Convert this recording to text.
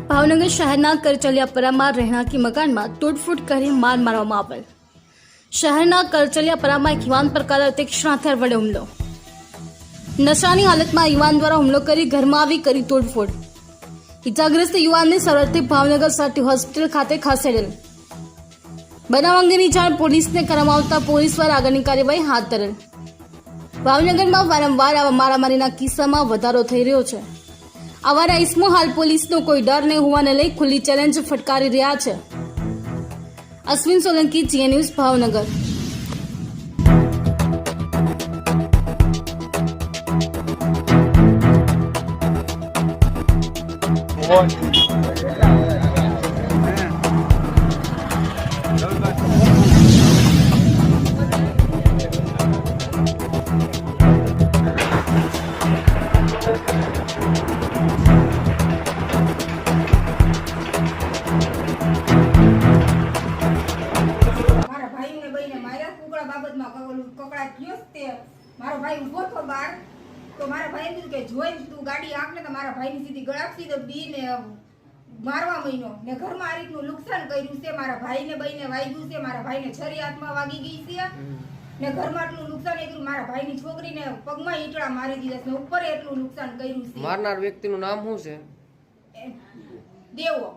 ભાવનગર શહેરના કરચલિયાપરામાં રહેણાંકી મકાનમાં તોડફોડ કરી માર મારવામાં આવેલ। શહેરના કરચલિયાપરામાં એક યુવાન પર કરાયો તીક્ષ્ણ હથિયાર વડે હુમલો। નશાની હાલતમાં યુવાન દ્વારા હુમલો કરી ઘરમાં આવી કરી તોડફોડ। ઇજાગ્રસ્ત યુવાનને સારવારથી ભાવનગર સટી હોસ્પિટલ ખાતે ખસેડેલ। બનાવ અંગેની જાણ પોલીસને કરવામાં આવતા પોલીસ દ્વારા આગળની કાર્યવાહી હાથ ધરેલ। ભાવનગરમાં વારંવાર આવા મારામારીના કિસ્સામાં વધારો થઈ રહ્યો છે। આવારા ઇસમો હાલ પોલીસનો કોઈ ડર નહીં હોવાને લઈ ખુલ્લી ચેલેન્જ ફટકારી રહ્યા છે। અશ્વિન સોલંકી, જીએ ન્યૂઝ, ભાવનગર। मारो भाई उभो तो बार तो मारा भाई ने के जोई तू गाड़ी आंकने तो मारा भाई ની સીધી ગળાક્ષી તો બી ને મારવા મહિનો ને ઘરમાં આ રીતનું નુકસાન કર્યું છે। મારા ભાઈને બઈને વાગ્યું છે, મારા ભાઈને છરી હાથમાં વાગી ગઈ છે ને ઘરમાં આટલું નુકસાન કર્યું। મારા ભાઈની છોકરીને પગમાં ઈટડા મારી દીધા છે ને ઉપર એટલું નુકસાન કર્યું છે। મારનાર વ્યક્તિનું નામ શું છે? દેવો।